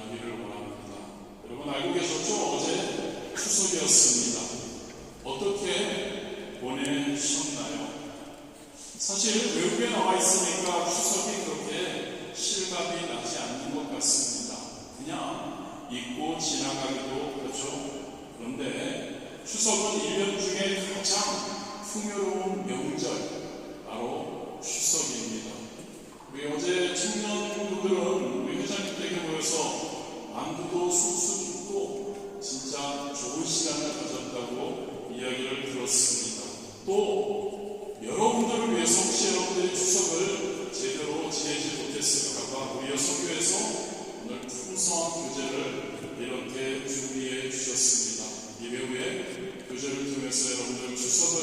나누기를 원합니다. 여러분 알고 계셨죠? 어제 추석이었습니다. 어떻게 보내셨나요? 사실 외국에 나와 있으니까 추석이 그렇게 실감이 나지 않는 것 같습니다. 그냥 잊고 지나가기도 하죠. 그런데 추석은 1년 중에 가장 풍요로운 명절, 바로 추석입니다. 우리 어제 청년분들은 우리 회장님에게 모여서 만두도 쑥쑥 줍고 진짜 좋은 시간을 가졌다고 이야기를 들었습니다. 또 여러분들을 위해서 혹시 여러분들이 추석을 제대로 지내지 못했을까봐 우리 여성교회에서 오늘 풍성한 교제를 이렇게 준비해 주셨습니다. 예배 후에 교제를 통해서 여러분들 추석을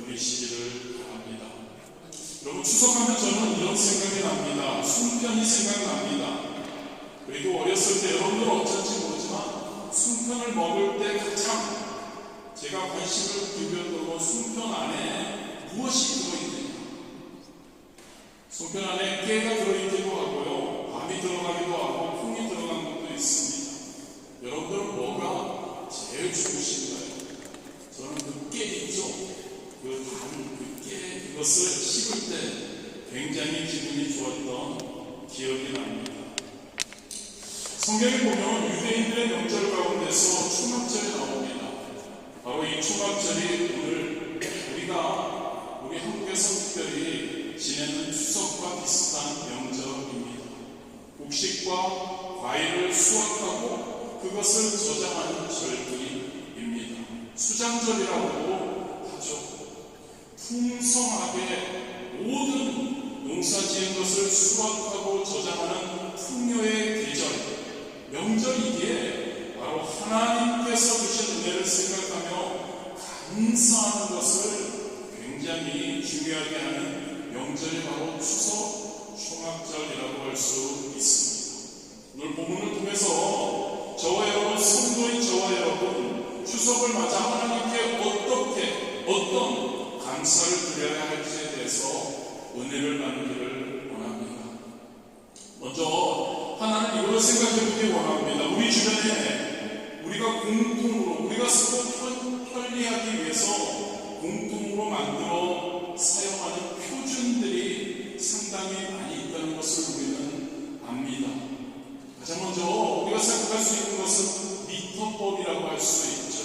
누리시기를 바랍니다. 여러분 추석하면 저는 이런 생각이 납니다. 순편이 생각납니다. 그리고 어렸을 때 여러분들 어쩐지 모르지만 순편을 먹을 때 가장 제가 관심을 기울였던 순편 안에 무엇이 들어있느냐. 순편 안에 깨가 들어있기도 하고요, 밤이 들어가기도 하고 콩이 들어간 것도 있습니다. 여러분들은 뭐가 제일 좋으신가요? 저는 그 깨 있죠? 그 깨, 그것을 씹을 때 굉장히 기분이 좋았던 기억이 납니다. 성경에 보면 유대인들의 명절 가운데서 초막절이 나옵니다. 바로 이 초막절이 오늘 우리 한국에서 특별히 지내는 추석과 비슷한 명절입니다. 곡식과 과일을 수확하고 그것을 저장하는 절기입니다. 수장절이라고 하죠. 풍성하게 모든 농사지은 것을 수확하고 저장하는 풍요의 계절, 명절이기에 바로 하나님께서 주신 은혜를 생각하며 감사하는 것을 굉장히 중요하게 하는 명절이 바로 추석 초막절이라고 할 수 있습니다. 오늘 본문을 통해서 저와 여러분, 성도인 저와 여러분, 추석을 맞아 하나님께 어떤 감사를 드려야 할지에 대해서 은혜를 나누기를 원합니다. 먼저 하나는 이걸 생각해 보기 원합니다. 우리 주변에 우리가 공통으로, 우리가 쓰고 편리하기 위해서 공통으로 만들어 사용하는 표준들이 상당히 많이 있다는 것을 우리는 압니다. 가장 먼저 우리가 생각할 수 있는 것은 미터법이라고 할 수 있죠.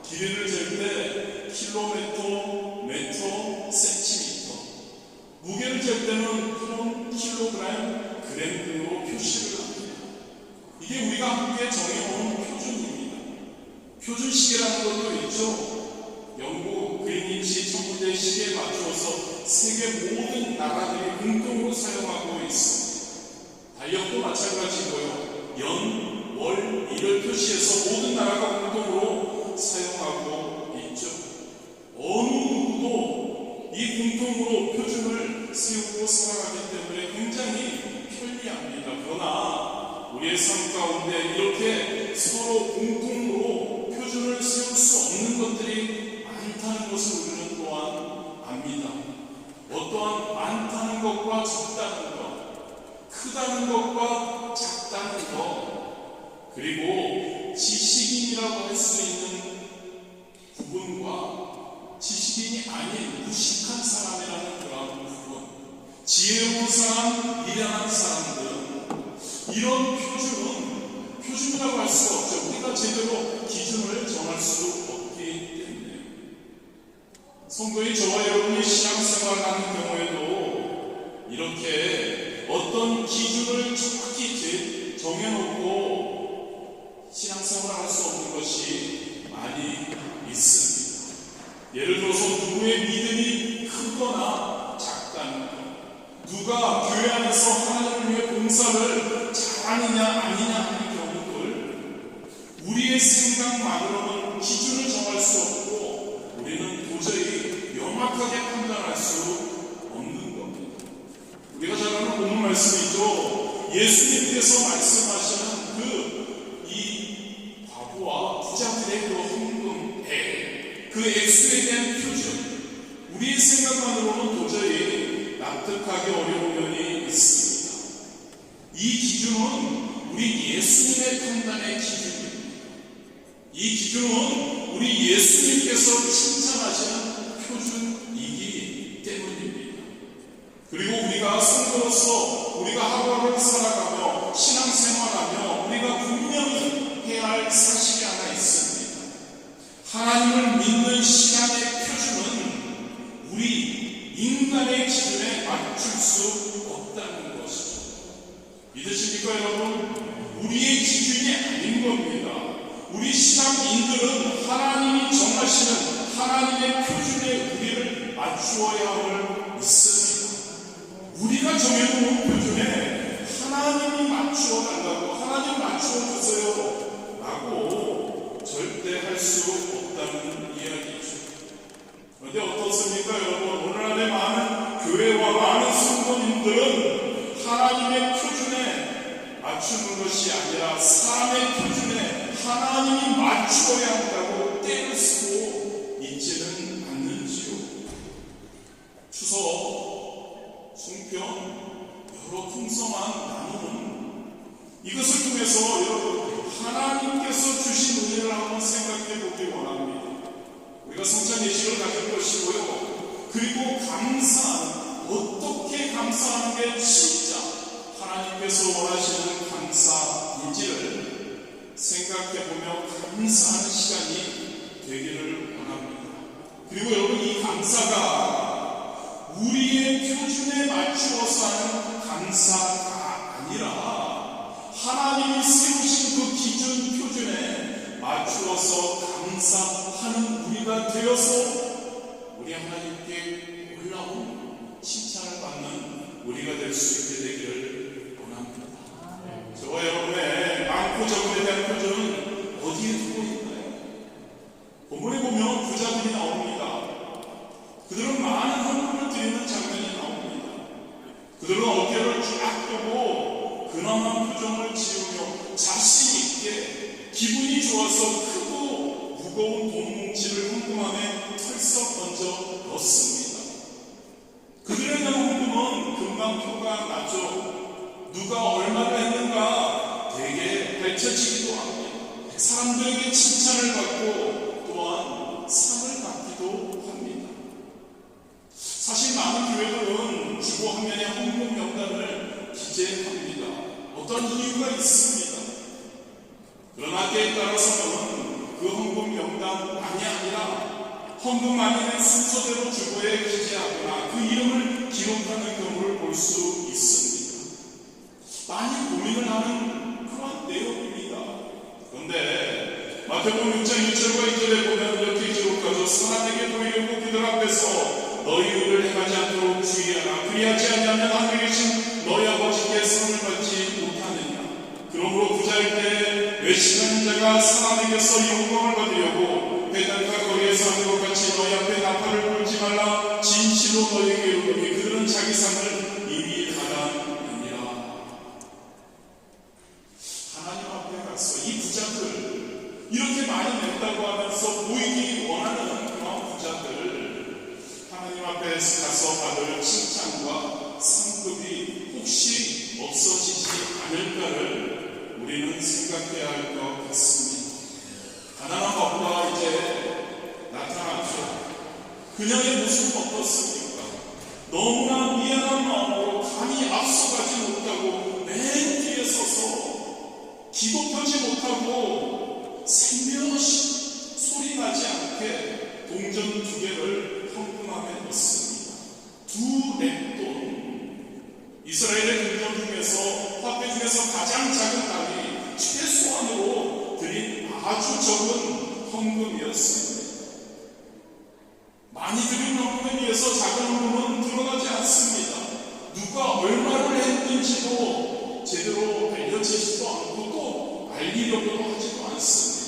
길이를 잴 때 킬로미터, 메터, 센티미터, 무게를 잴 때는 톤, 킬로그램, 그램 등으로 표시를 합니다. 이게 우리가 함께 정해놓은 표준입니다. 표준시계라는 것도 있죠. 영국 그린위치 천문대 시계에 맞추어서 세계 모든 나라들이 공통으로 사용하고 있습니다. 달력도 마찬가지고요. 연, 월, 일을 표시해서 모든 나라가 공통으로 사용하고 있죠. 어느 누구도 이 공통으로 표준을 세우고 살아가기 때문에 굉장히 편리합니다. 그러나 우리의 삶 가운데 이렇게 서로 공통으로 표준을 세울 수 없는 것들이 많다는 것을 우리는 또한 압니다. 어떠한 많다는 것과 적다는 것, 크다는 것과 작다는 것, 그리고 지식인이라고 할 수 있는 부분과 지식인이 아닌 무식한 사람이라는 그런 부분, 지혜로운 사람, 미련한 사람들, 이런 표준이라고 할 수가 없죠. 우리가 제대로 기준을 정할 수 없기 때문에. 성도인 저와 여러분이 신앙생활을 하는 경우에도 이렇게 어떤 기준을 정확히 정해놓고 신앙생활을 할 수 없는 것이 많이 있습니다. 예를 들어서 누구의 믿음이 크거나 작다는 것, 누가 교회 안에서 하나님을 위해 봉사를 잘하느냐 아니냐 하는 경우들, 우리의 생각만으로는 기준을 정할 수 없고 우리는 도저히 명확하게 판단할 수 없는 겁니다. 우리가 잘 아는 본문 말씀이죠. 예수님께서 말씀하시는 이 과부와 부자들의 그 헌금, 그 액수에 대한 표준, 우리의 생각만으로는 도저히 납득하기 어려운 면이 있습니다. 이 기준은 우리 예수님의 판단의 기준입니다. 이 기준은 우리 예수님께서 칭찬하시는 표준이기 때문입니다. 그리고 우리가 성도로서 우리가 하루하루 살아가며 신앙생활하며 우리가 분명히 해야 할 사실이 하나 있습니다. 하나님을 믿는 신앙의 표준은 우리 인간의 기준에 맞출 수 없다는 것이죠. 믿으십니까 여러분? 우리의 기준이 아닌 겁니다. 우리 신앙인들은 하나님이 정하시는 하나님의 표준에 우리를 맞추어야 함을 믿습니다. 우리가 정해놓은 표준에 하나님이 맞추어 달라고, 하나님 맞추어 주세요 라고 절대 할 수 없다는 이야기죠. 그런데 어떻습니까 여러분? 오늘날의 많은 교회와 많은 성도님들은 하나님의 표준에 맞추는 것이 아니라 사람의 표준에 하나님이 맞추어야 한다고 떼를 쓰고 있지는 않는지요. 추석, 송편, 여러 풍성한 나눔은 이것을 통해서 여러분 하나님께서 주신 은혜를 한번 생각해 보기 원합니다. 우리가 성찬 예식을 가질 것이고요. 그리고 감사하는, 어떻게 감사하는 게 진짜 하나님께서 원하시는 감사인지를 생각해보며 감사하는 시간이 되기를 원합니다. 그리고 여러분 이 감사가 우리의 표준에 맞추어서 하는 감사가 아니라 하나님이 세우신 그 기준 표준에 맞추어서 감사하는 우리가 되어서 우리 하나님께 올라온 칭찬을 받는 우리가 될 수 있게 되기를 원합니다. 저와 여러분의 많고 적음에 대한 표준은 어디에 두고 있나요? 본문에 보면 부자들이 나옵니다. 그들은 많은 헌금을 드리는 장면이 나옵니다. 그들은 어깨를 쫙 펴고 근엄한 표정을 지으며 자신 있게 기분이 좋아서 크고 무거운 돈 뭉치를 헌금 안에 털썩 던져 넣습니다. 그들에 대한 헌금은 금방 표가 나죠. 누가 얼마를 했는가 되게 밝혀지기도 합니다. 사람들에게 칭찬을 받고 또한 상을 받기도 합니다. 사실 많은 교회들은 주보 화면에 헌금 명단을 기재합니다. 어떤 이유가 있습니다. 그러나 때에 따라서는 그 헌금 명단만이 아니라 헌금만이 순서대로 주보에 기재하거나 그 이름을 기록하는 경우를 볼 수 있습니다. 많이 고민을 하는 그런 내용입니다. 그런데 마태복음 6장 1절과 2절에 보면 이렇게 기록하죠. 사람에게 보이려고 그들 앞에서 너희 의를 행하지 않도록 주의하라. 그리하지 않으면 하늘에 계신 너희 아버지께 상을 받지 못하느냐. 그러므로 부자일 때 외식하는 자가 사람에게서 영광을 받으려고 배달과 거리에서 하는 것 같이 너희 앞에 나팔을 불지 말라. 진실로 너희에게 이르노니 그들은 자기 상을 이미 받았느니라. 하나님 앞에 가서 이 부자들 이렇게 많이 냈다고 하면서 보이기 원하는 그런 부자들 하나님 앞에 가서 받을 칭찬과 상급이 혹시 없어지지 않을까를 우리는 생각해야 할 것 같습니다. 가난한 과부가 이제 나타났죠. 그녀의 모습은 어떻습니까? 너무나 미안한 마음으로 감히 앞서가지 못하고 맨 뒤에 서서 기도 펴지 못하고 생명없이 소리 나지 않게 동전 2개를 헌금함에 넣습니다. 2렙돈. 이스라엘의 금전 중에서 화폐 중에서 가장 작은 단위 최소한으로 드린 아주 적은 헌금이었습니다. 많이 드린 헌금에 비해서 작은 헌금은 드러나지 않습니다. 누가 얼마를 했는지도 제대로 알려지지도 않고 또 알리려고도 하지도 않습니다.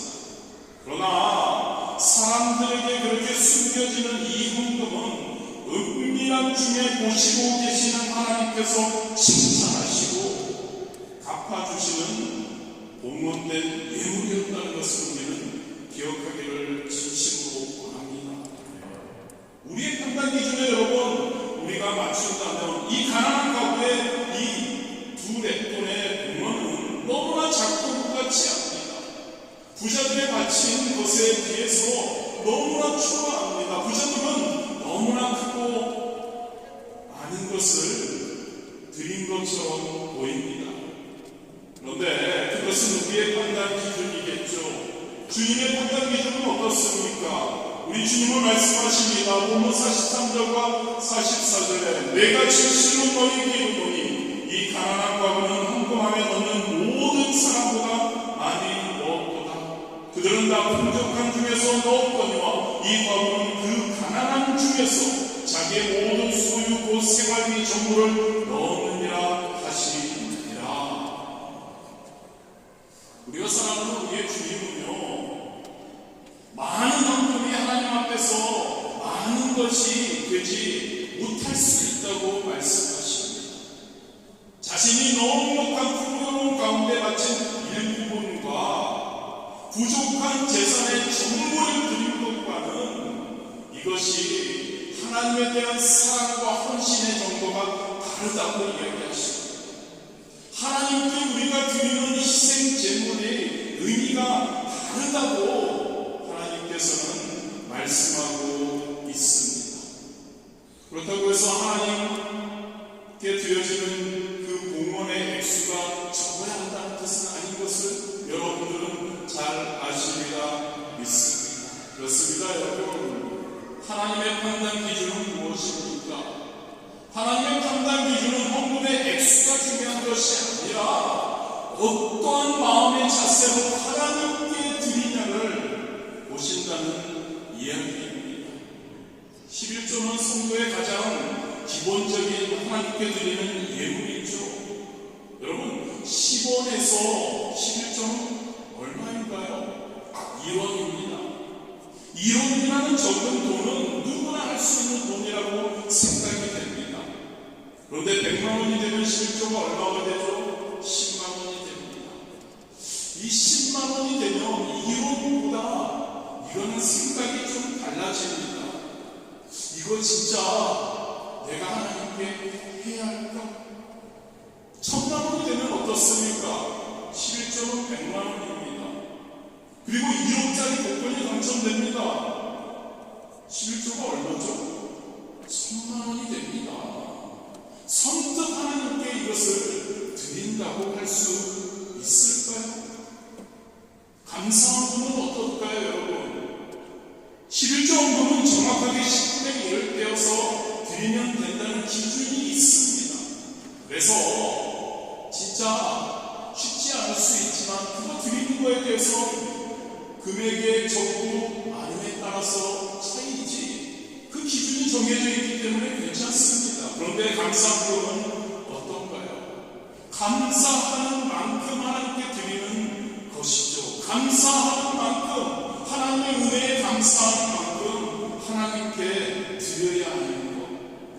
그러나 사람들에게 그렇게 숨겨지는 이 헌금은 은밀한 중에 보시고 계시는 하나님께서 칭찬하시고 갚아주시는 복문된 예물이었다는 것을 우리는 기억하기를 진심으로 원합니다. 우리의 판단 기준에 여러분 우리가 맞춘다면 이 가난한 가구의 이 2렙돈의 공헌은 너무나 부자들의 바친 것에 비해서 너무나 초라합니다. 부자들은 너무나 크고 많은 것을 드린 것처럼 보입니다. 그런데 그것은 우리의 판단 기준이겠죠. 주님의 판단 기준은 어떻습니까? 우리 주님은 말씀하십니다. 본문 43절과 44절에 내가 진실로 너희에게 이르노니 이 가난한 과부는 헌금함에 넣는 모든 사람보다 많이 넣었도다. 그들은 다 풍족한 중에서 넣었거니와 이 과부는 그 가난한 중에서 자기의 모든 소유 곧 생활비 전부를 넣었느니라 하시니라. 우리가 사랑하는 우리의 주님은요, 많은 헌금이 하나님 앞에서 많은 것이 되지 못할 수 있다고 말씀하십니다. 자신이 넉넉한 풍요로운 가운데 바친 일부분과 부족한 재산의 전부를 드린 것과는 이것이 하나님에 대한 사랑과 헌신의 정도가 다르다고 이야기하십니다. 하나님께 우리가 드리는 희생 제물의 의미가 다르다고 하나님께서는 말씀하고 있습니다. 그렇다고 해서 하나님께 드려지는 그 봉헌의 액수가 적어야 한다는 뜻은 아닌 것을 여러분들은 잘 아시리라 믿습니다. 그렇습니다, 여러분. 하나님의 판단 기준은 무엇입니까? 하나님의 판단 기준은 헌금의 액수가 중요한 것이 아니라 어떠한 마음의 자세로 하나님께 드리냐를 보신다는 이야기입니다. 11조는 성도의 가장 기본적인 하나님께 드리는 예물이죠. 여러분, 10원에서 11조는 얼마인가요? 1원입니다. 1원이라는 적은 돈은 누구나 할 수 있는 돈이라고 생각이 됩니다. 그런데 100만 원이 되면 11조가 얼마가 되죠? 10만 원이 됩니다. 이 10만 원이 되면 1원보다 이거는 생각이 좀 달라집니다. 이거 진짜 내가 하나님께 해야 할까? 1000만 원이 되면 어떻습니까? 11조는 100만 원입니다. 그리고 1억짜리 복권이 당첨됩니다. 11조가 얼마죠? 1000만 원이 됩니다. 선뜻 하나님께 이것을 드린다고 할 수 있을까요? 감사한 분은 어떨까요, 여러분? 11조 헌금은 정확하게 10분의 1을 떼어서 드리면 된다는 기준이 있습니다. 그래서 진짜 쉽지 않을 수 있지만 그거 드리는 거에 대해서 금액의 적고 많음에 따라서 차이지 그 기준이 정해져 있기 때문에 괜찮습니다. 그런데 감사함은 어떤가요? 감사하는 만큼 하나님께 드리는 것이죠. 감사하는 만큼 하나님의 은혜에 감사하는 만큼 하나님께 드려야 하는 것.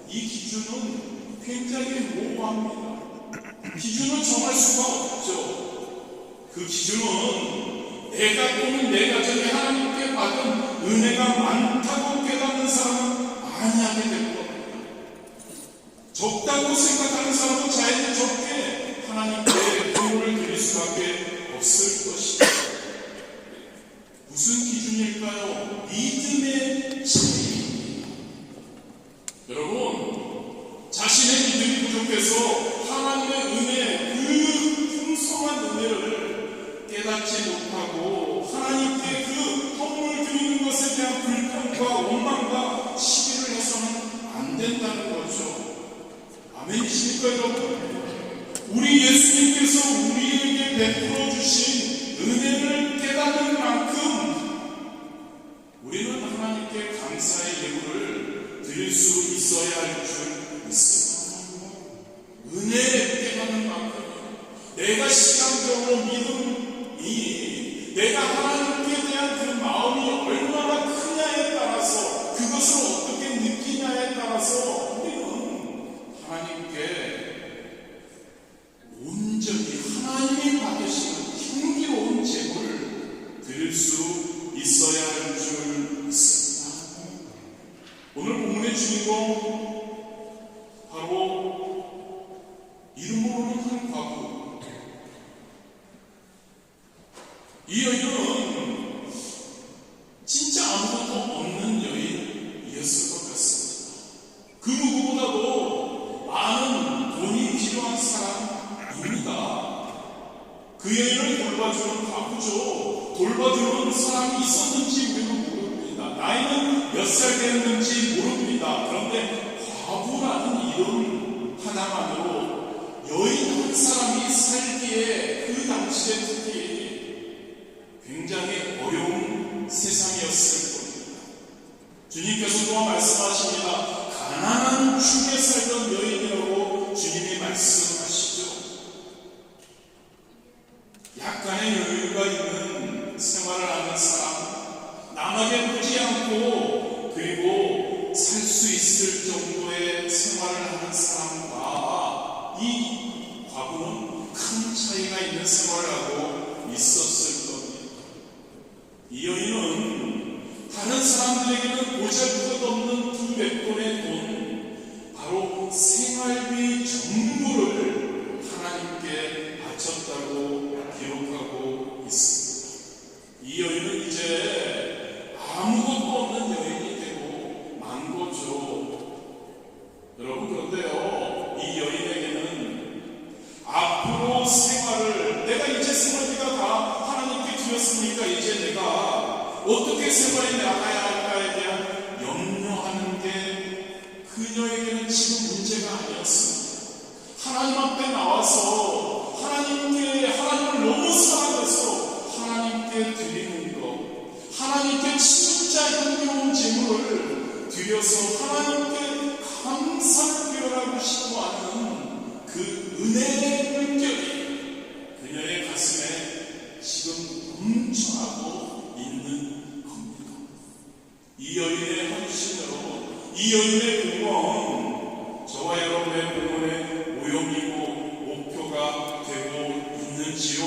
이 기준은 굉장히 모호합니다. 기준을 정할 수가 없죠. 그 기준은 내가 또는 내 가정이 하나님께 받은 은혜가 많다고 깨닫는 사람은 많이 하게 될 겁니다. 적다고 생각하는 사람은 자연히 적게 하나님께 돈을 드릴 수밖에 없을 것입니다. 무슨 기준일까요? 믿음의 차이입니다. 여러분, 자신의 믿음이 부족해서 하나님의 은혜, 그 풍성한 은혜를 깨닫지 못하고 하나님께 그 헌물을 드리는 것에 대한 불평과 원망과 시기를 해서는 안 된다는 거죠. 아멘이십니까, 여러분? 우리 예수님께서 우리에게 베풀어 주신 은혜를 깨닫는 만큼 우리는 하나님께 감사의 예물을 드릴 수 있어야 할 줄 믿습니다. 은혜를 깨닫는 만큼 내가 시간적으로 믿음이 내가 하나님께 대한 그 마음이 얼마나 크냐에 따라서 그것을 어떻게 느끼냐에 따라서 우리는 하나님께 온전히 하나님이 받으시는 향기로운 제물을 드릴 수 있어야 할 줄 믿습니다. 오늘 본문의 주인공 바로 이름 모르는 한 과부. 이 여인은 그렇죠. 돌봐주는 사람이 있었는지 우리는 모릅니다. 나이는 몇 살 되었는지 모릅니다. 그런데 과부라는 이름 하나만으로 여인 한 사람이 살기에 그 당시에 특히 굉장히 어려운 세상이었을 겁니다. 주님께서 또한 말씀하십니다. 가난한 축에 살던 여인이라고 주님이 말씀하시죠. 약간의 여유가 있는 생활을 하는 사람, 남에게 보지 않고 그리고 살 수 있을 정도의 생활을 하는 사람과 이 과부는 큰 차이가 있는 생활을 하고 있었을 겁니다. 이 여인은 다른 사람들에게는 보잘것없는 두 맷돈의 돈, 바로 생활비 전부를 하나님께 바쳤다고 기록하고 있습니다. 이 여인은 이제 아무것도 없는 여인이 되고 만 거죠. 여러분, 그런데요, 이 여인에게는 앞으로 생활을, 내가 이제 생활비가 다 하나님께 드렸으니까 이제 내가 어떻게 생활해 나가야 할까에 대한 염려하는 게 그녀에게는 지금 문제가 아니었습니다. 하나님 앞에 나와서 하나님을 너무 사랑해서 하나님께 드리는 것, 하나님께 진짜 흥겨운 제물을 드려서 하나님께 감사를 표현하고 싶어 하는 그 은혜의 물결이 그녀의 가슴에 지금 넘쳐나고 있는 겁니다. 이 여인의 헌신, 여러분, 이 여인의 공헌, 저와 여러분의 공헌의 오용이고 목표가 되고 있는지요?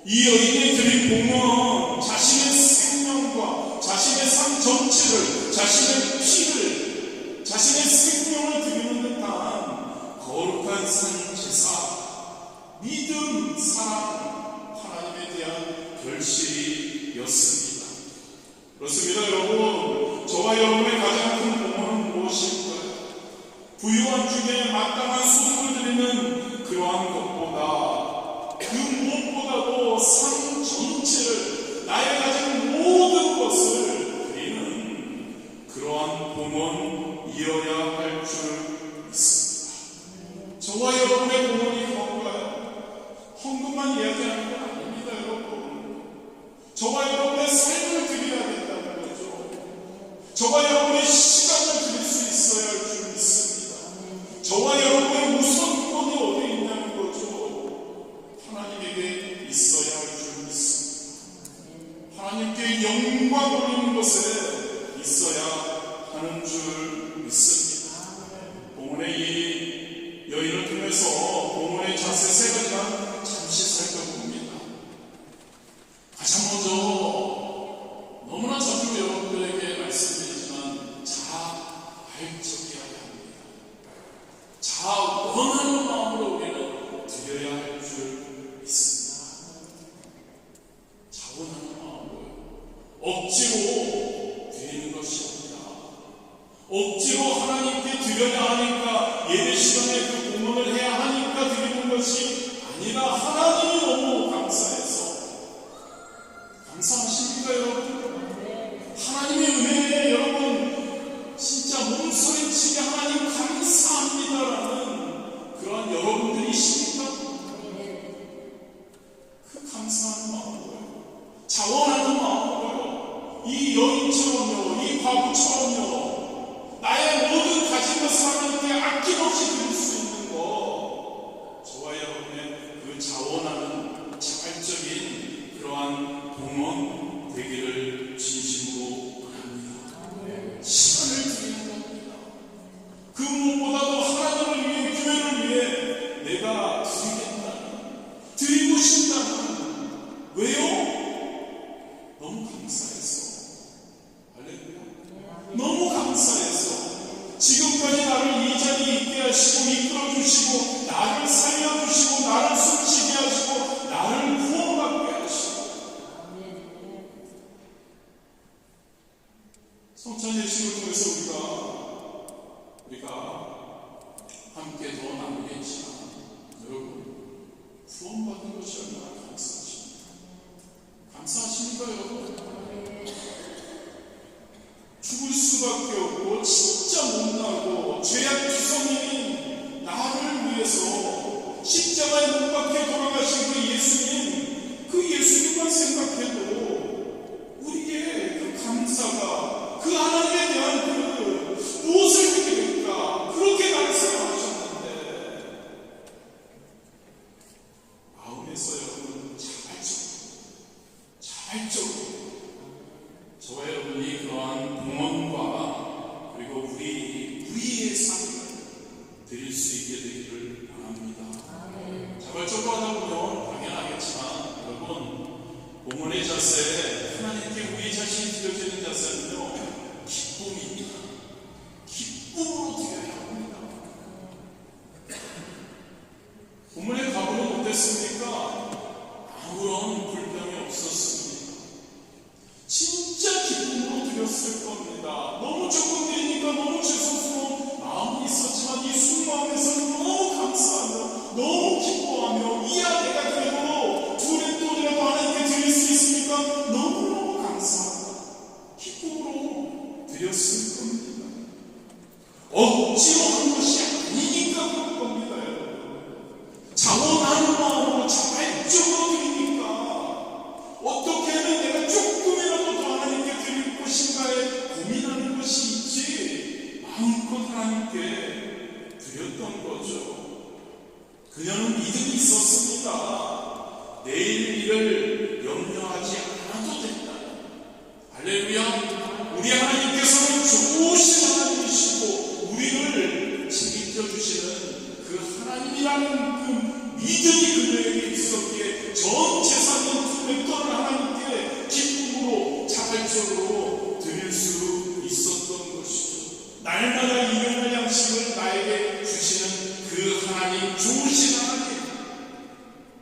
이 여인이 드린 공헌, 자신의 생명과 자신의 삶 전체를, 자신의 피를, 자신의 생명을 드리는 듯한 거룩한 산 제사, 믿음, 사랑, 하나님에 대한 결실이었습니다. 그렇습니다, 여러분. 저와 여러분의 가장 큰 공헌은 무엇일까요? 부유한 중에 마땅한 소득을 드리는 그러한 것보다, 그 무엇보다도 삶 전체를, 나의 가진 모든 것을 드리는 그러한 공헌이어야 할 줄 믿습니다. 저와 여러분의 공헌이 그런가요? 헌금만 이야기하는 건 아닙니다, 여러분. 저와 여러분의 삶을 드려야 된다는 거죠. 저와 여러분의 시간을 드릴 수 있어야 할 줄 믿습니다. 저와 여러분의 우선권이 어디에 있냐는 거죠. 하나님에게 있어야 할 줄 믿습니다. 하나님께 영광 올리는 것에 있어야 하는 줄 믿습니다. 본문의 이 여인을 통해서 본문의 자세 세 가지만 잠시 살펴봅니다. 가장 먼저 너무나 자주 여러분들에게 말씀드리지만 자발적이어야 합니다. 원하는 마음으로 우리는 드려야 할 줄 믿습니다. 원하는 마음으로요. 억지로 드리는 것이 아니라, 억지로 하나님께 드려야 하니까, 예배 시간에 그 공헌을 해야 하니까 드리는 것이 아니라, 하나님이 너무 감사해서, 감사하십니까, 여러분? 하나님의 은혜에 여러분 진짜 몸소리치게 하나님 감사합니다라는 그런 여러분들이십니까? 그 감사하는 마음으로요, 자원하는 마음으로요, 이 여인처럼요, 이 과부처럼요, 나의 모든 가진 것을 하나님께 아낌없이 드릴 수 있는 것, 저와 여러분의 그 자원하는 자발적인 그러한 공헌 되기를 진심으로 바랍니다. 시간을 드리는 겁니다. 그 무엇보다도 하나님을 위해, 교회를 위해 내가 드리고 싶다는, 왜요? 너무 감사해서. 할렐루야. 너무 감사해서 지금까지 나를 이 자리에 있게 하시고 이끌어주시고 나를 살려주시고 나를 숨쉬게 하시고 나를 구원받게 하시고, 성찬 예식을 통해서 우리가 함께 더 나누겠지만, 여러분, 구원받은 것이 얼마나 감사하십니까? 감사하십니까 여러분? 죽을 수밖에 없고 진짜 못나고 죄악투성인 나를 위해서 십자가에 못 박혀 돌아가신 그 예수님만 생각해도 우리의 그 감사가 그 하나님에 대한 무엇을 하게 될까 그렇게 나를 사랑하셨는데 마음에서 여러분 자발적으로 저와 여러분이 그러한 봉헌과 그리고 우리의 삶을 드릴 수 있게 되기를 바랍니다. 자발적으로 하다 보면 당연하겠지만 여러분 봉헌의 자세, 하나님께 우리 자신이 드려지는 자세는요 기쁨입니다. 기쁨으로 드려야 합니다. 봉헌의 과거는 어땠습니까? 아무런 불평이 없었습니다. 진짜 기쁨으로 드렸을 겁니다. 너무 조금 드리니까 너무 죄송스러운 마음이 있었지만 이 속마음에서는 너무 감사하며 너무 기뻐하며 이야 내가 그래도 또 하나님께 드릴 수 있으니까 너무너무 감사합니다. 기쁨으로 드렸을 겁니다. 억지로 한 것이 아니니까 그럴 겁니다. 자원하는 마음으로 자발적으로 드리니까 어떻게 하면 내가 조금이라도 더 하나님께 드릴 것인가에 고민하는 것이 있지 마음껏 하나님께 드렸던 거죠. 그녀는 믿음이 있었습니다. 내일 일을 염려하지 않아도 된다. 할렐루야. 우리 하나님께서는 좋으신 하나님이시고 우리를 책임져 주시는 그 하나님이라는 그 믿음이 그녀에게 있었기에 전 재산인 넥터를 하나님께 기쁨으로 자발적으로 드릴 수 있었던 것이죠. 날마다 일용할 양식을 나에게 주시는 그 하나님, 좋으신 하나님,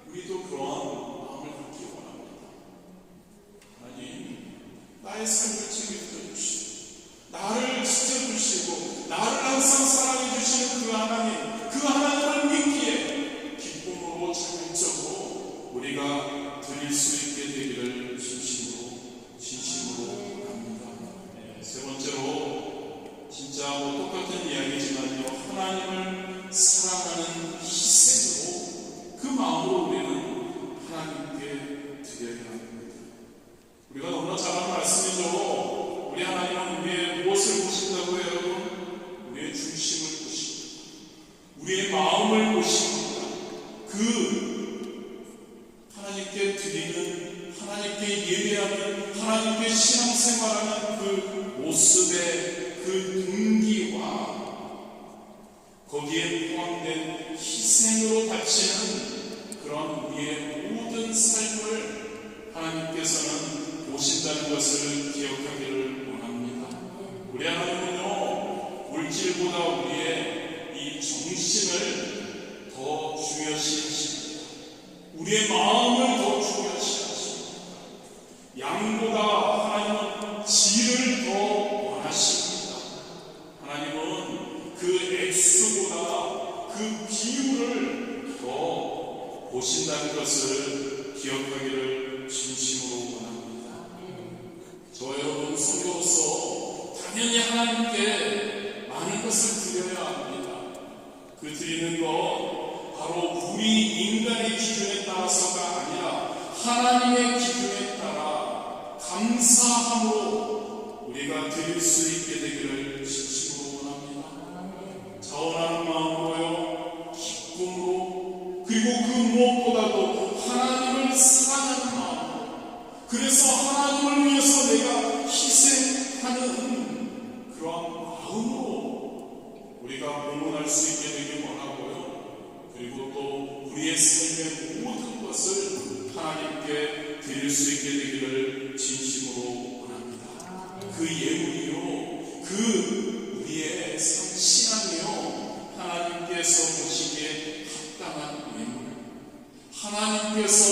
우리도 그러한 마음을 갖기 원합니다. 하나님, 나의 삶을 책임져 주시고 나를 지켜주시고 나를 항상 사랑해 주시는 그 하나님을 믿기에 기쁨으로 자발적으로 우리가 드릴 수 있게 되기를 진심으로 바랍니다. 세 번째로 진짜 똑같은 이야기지만요, 하나님을 사랑하는 희생으로 그 마음으로 우리는 하나님께 드려야 합니다. 우리가 너무나 잘 아는 말씀이죠. 우리 하나님은 우리의 무엇을 보신다고 해요, 여러분? 우리의 중심을 보십니다. 우리의 마음을 보십니다. 하나님께 드리는, 하나님께 예배하는, 하나님께 신앙생활하는 그 모습의 그 동기와 거기에 포함된 희생으로 바치는 그런 우리의 모든 삶을 하나님께서는 보신다는 것을 기억하기를 원합니다. 우리 하나님은요, 물질보다 우리의 이 정신을 더 중요시 하십니다. 우리의 마음을 더 중요시 하십니다. 양보다 하나님은 질을 더 원하십니다. 하나님은 그 액수보다 그 비율을 더 보신다는 것을 기억하기를 진심으로 원합니다. 저 여러분 성도로서 당연히 하나님께 많은 것을 드려야 합니다. 그 드리는 것 바로 우리 인간의 기준에 따라서가 아니라 하나님의 기준에 따라 감사함으로 우리가 드릴 수 있게 되기를 진심으로 원합니다. 자원하는 마음으로요, 기쁨으로, 그리고 그 무엇보다도 하나님을 사랑하는 마음으로, 그래서 하나님을 위해서 내가 희생하는 그런 마음으로 우리가 봉헌할 수 있게 되길 원하고요. 그리고 또 우리의 삶의 모든 것을 하나님께 드릴 수 있게 되기를 진심으로 원합니다. 그 예물이요, 그 우리의 신앙이요, 하나님께서 보시기에 합당한 예물, 하나님께서